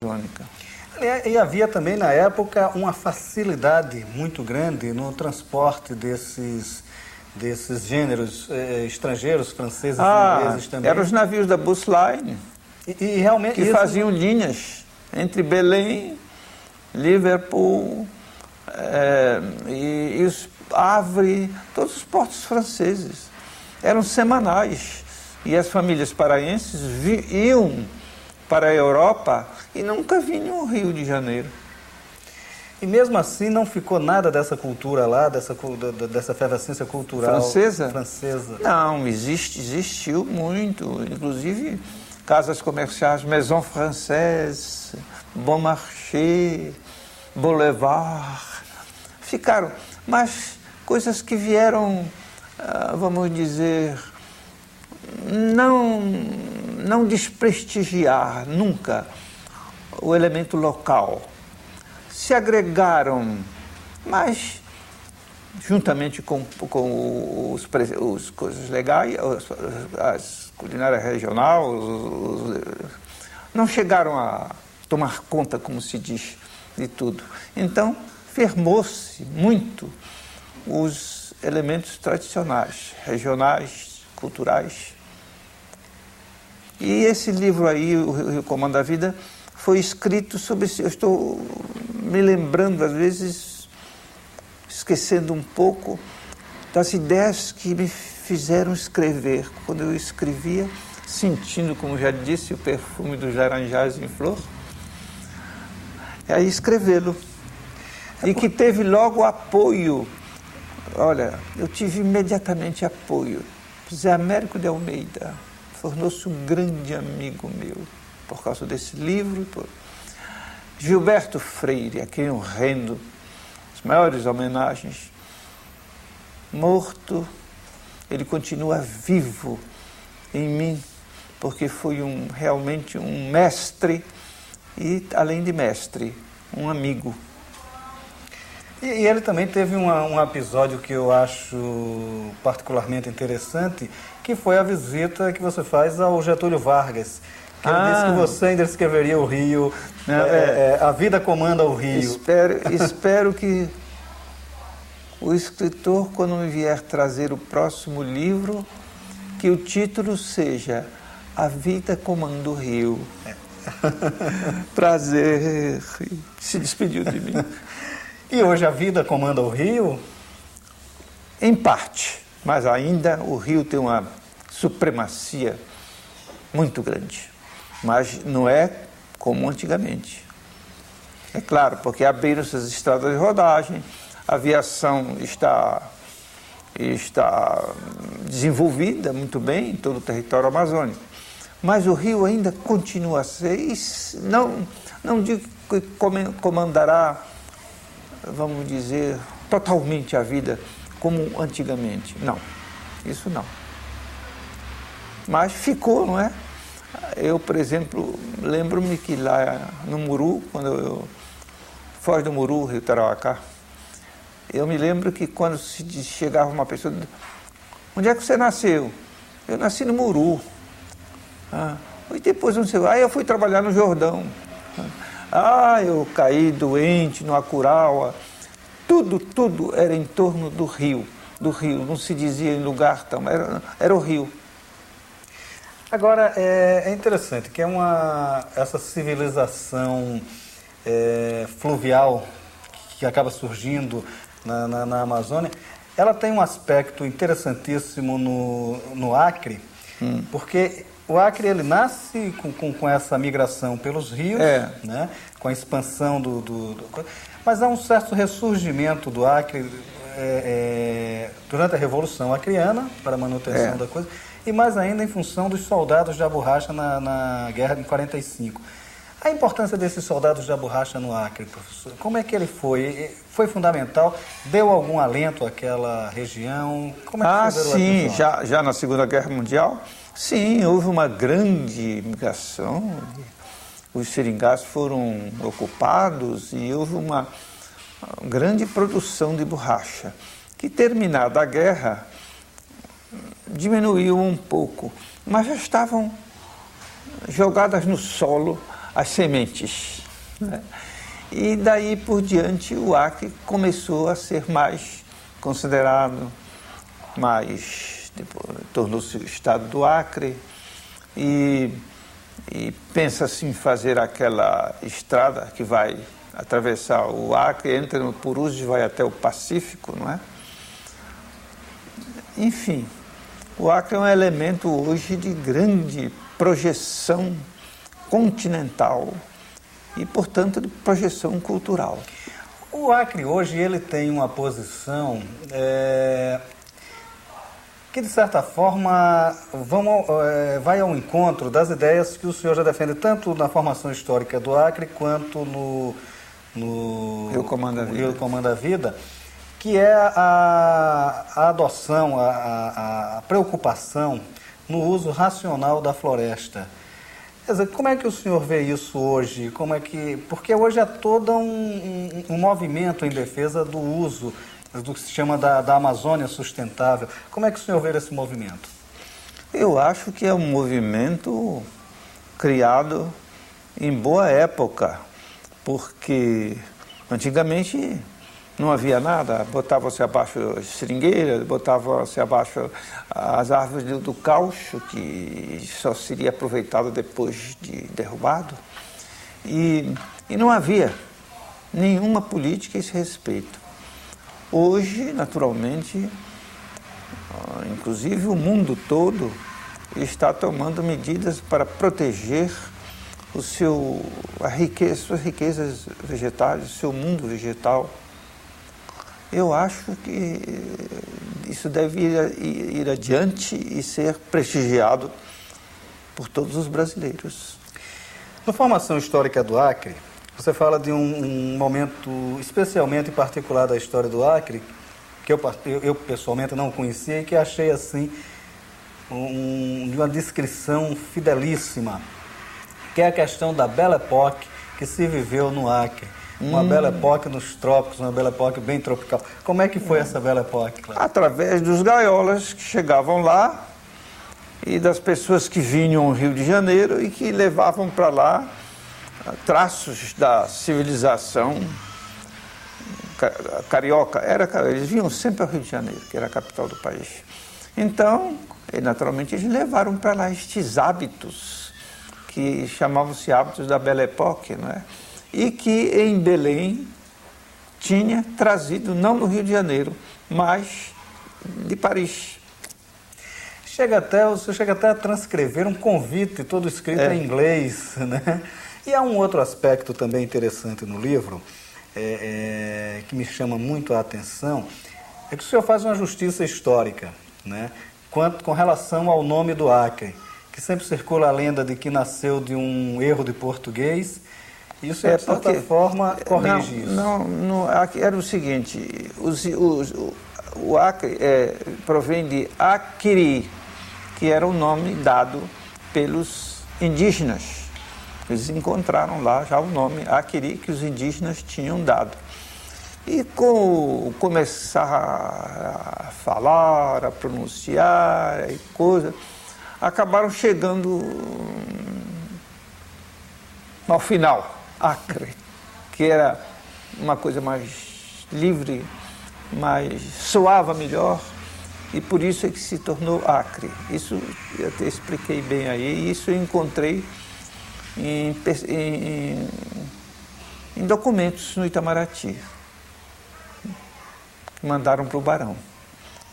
amazônica. E havia também, na época, uma facilidade muito grande no transporte desses gêneros estrangeiros, franceses e ingleses também. Eram os navios da Bus Line, E realmente que faziam linhas entre Belém, Liverpool, e os Havre, todos os portos franceses. Eram semanais. E as famílias paraenses iam para a Europa e nunca vinham ao Rio de Janeiro. E mesmo assim não ficou nada dessa cultura lá, dessa efervescência cultural Francesa? Não, existiu muito. Inclusive, casas comerciais, Maison Française, Bon Marché, Boulevard, ficaram. Mas coisas que vieram, vamos dizer, não desprestigiar nunca o elemento local. Se agregaram, mas juntamente com os coisas legais, as culinárias regional, não chegaram a tomar conta, como se diz, de tudo. Então, firmou-se muito os elementos tradicionais, regionais, culturais. E esse livro aí, O Rio Comanda a Vida, foi escrito sobre isso. Eu estou me lembrando, às vezes, esquecendo um pouco das ideias que me fizeram escrever. Quando eu escrevia, sentindo, como já disse, o perfume dos laranjais em flor, e aí escrevê-lo. E que teve logo apoio. Olha, eu tive imediatamente apoio. José Américo de Almeida tornou-se um grande amigo meu por causa desse livro. Gilberto Freire, a quem eu rendo as maiores homenagens. Morto, ele continua vivo em mim, porque foi realmente um mestre e, além de mestre, um amigo. E ele também teve um episódio que eu acho particularmente interessante, que foi a visita que você faz ao Getúlio Vargas. Que ele disse que você ainda escreveria o Rio, A Vida Comanda o Rio. Espero que o escritor, quando me vier trazer o próximo livro, que o título seja A Vida Comanda o Rio. Prazer. Se despediu de mim. E hoje a vida comanda o Rio? Em parte, mas ainda o Rio tem uma supremacia muito grande. Mas não é como antigamente. É claro, porque abriram-se as estradas de rodagem, a aviação está desenvolvida muito bem em todo o território amazônico. Mas o Rio ainda continua a ser, não digo que comandará, vamos dizer, totalmente a vida como antigamente. Não, isso não. Mas ficou, não é? Eu, por exemplo, lembro-me que lá no Muru, quando eu foz do Muru, Rio Tarauacá, eu me lembro que quando chegava uma pessoa, onde é que você nasceu? Eu nasci no Muru. E depois não sei, eu fui trabalhar no Jordão. Eu caí doente no Acuraua. Tudo era em torno do rio, não se dizia em lugar tão, era o rio. Agora, é interessante que essa civilização fluvial que acaba surgindo na Amazônia, ela tem um aspecto interessantíssimo no Acre, porque o Acre ele nasce com essa migração pelos rios, né, com a expansão mas há um certo ressurgimento do Acre durante a Revolução Acreana, para a manutenção da coisa, e mais ainda em função dos soldados da borracha na guerra de 45. A importância desses soldados da borracha no Acre, professor, como é que ele foi? Foi fundamental? Deu algum alento àquela região? Como é que sim, já na Segunda Guerra Mundial, sim, houve uma grande migração. Os seringás foram ocupados e houve uma grande produção de borracha, que, terminada a guerra, diminuiu um pouco, mas já estavam jogadas no solo as sementes, né? E daí por diante o Acre começou a ser mais considerado, tornou-se o estado do Acre e pensa-se em fazer aquela estrada que vai atravessar o Acre, entra no Purus e vai até o Pacífico, não é? Enfim, o Acre é um elemento hoje de grande projeção continental e, portanto, de projeção cultural. O Acre hoje ele tem uma posição que, de certa forma, vai ao encontro das ideias que o senhor já defende tanto na formação histórica do Acre quanto no Rio Comanda a Vida, que é a adoção, a preocupação no uso racional da floresta. Quer dizer, como é que o senhor vê isso hoje? Porque hoje é todo um movimento em defesa do uso do que se chama da Amazônia sustentável. Como é que o senhor vê esse movimento? Eu acho que é um movimento criado em boa época, porque antigamente não havia nada, botavam-se abaixo as seringueiras, botavam-se abaixo as árvores do caucho, que só seria aproveitado depois de derrubado. E não havia nenhuma política a esse respeito. Hoje, naturalmente, inclusive o mundo todo está tomando medidas para proteger suas riquezas vegetais, o seu mundo vegetal. Eu acho que isso deve ir adiante e ser prestigiado por todos os brasileiros. Na formação histórica do Acre, você fala de um momento especialmente particular da história do Acre, que eu pessoalmente não conhecia e que achei assim de uma descrição fidelíssima, que é a questão da Belle Époque que se viveu no Acre. Uma Belle Époque nos trópicos, uma Belle Époque bem tropical. Como é que foi essa Belle Époque, Cláudio? Através dos gaiolas que chegavam lá e das pessoas que vinham ao Rio de Janeiro e que levavam para lá traços da civilização carioca. Eles vinham sempre ao Rio de Janeiro, que era a capital do país. Então, naturalmente, eles levaram para lá estes hábitos que chamavam-se hábitos da Belle Époque, não é? E que em Belém tinha trazido, não do Rio de Janeiro, mas de Paris. Você chega até a transcrever um convite todo escrito em inglês, né? E há um outro aspecto também interessante no livro, que me chama muito a atenção, é que o senhor faz uma justiça histórica, né? Com relação ao nome do Acre, que sempre circula a lenda de que nasceu de um erro de português. Isso, de certa forma, corrige isso. Não, era o seguinte, o Acre provém de Acri, que era o nome dado pelos indígenas. Eles encontraram lá já o nome Acri que os indígenas tinham dado. E com começar a falar, a pronunciar e coisa, acabaram chegando ao final. Acre, que era uma coisa mais livre, mais soava melhor, e por isso é que se tornou Acre. Isso eu até expliquei bem aí, e isso eu encontrei em documentos no Itamaraty, que mandaram para o Barão.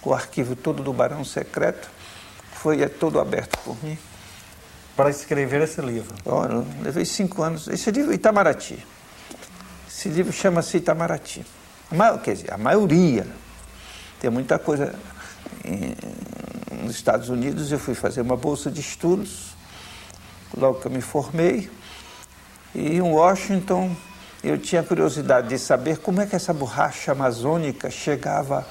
O arquivo todo do Barão secreto foi todo aberto por mim. Para escrever esse livro? Eu levei 5 anos. Esse livro é Itamaraty. Esse livro chama-se Itamaraty. Quer dizer, a maioria. Tem muita coisa. Nos Estados Unidos eu fui fazer uma bolsa de estudos, logo que eu me formei. E em Washington eu tinha curiosidade de saber como é que essa borracha amazônica chegava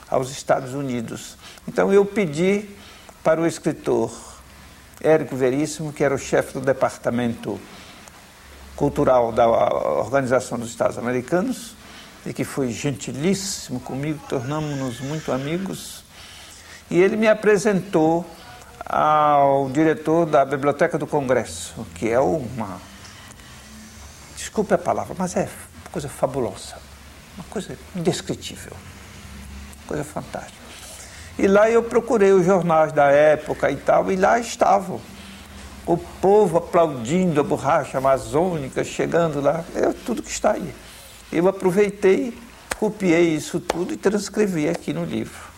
aos Estados Unidos. Então eu pedi para o escritor Érico Veríssimo, que era o chefe do departamento cultural da Organização dos Estados Americanos, e que foi gentilíssimo comigo, tornamos-nos muito amigos, e ele me apresentou ao diretor da Biblioteca do Congresso, que é uma desculpe a palavra, mas é uma coisa fabulosa, uma coisa indescritível, uma coisa fantástica. E lá eu procurei os jornais da época e tal, e lá estavam. O povo aplaudindo a borracha amazônica, chegando lá, é tudo que está aí. Eu aproveitei, copiei isso tudo e transcrevi aqui no livro.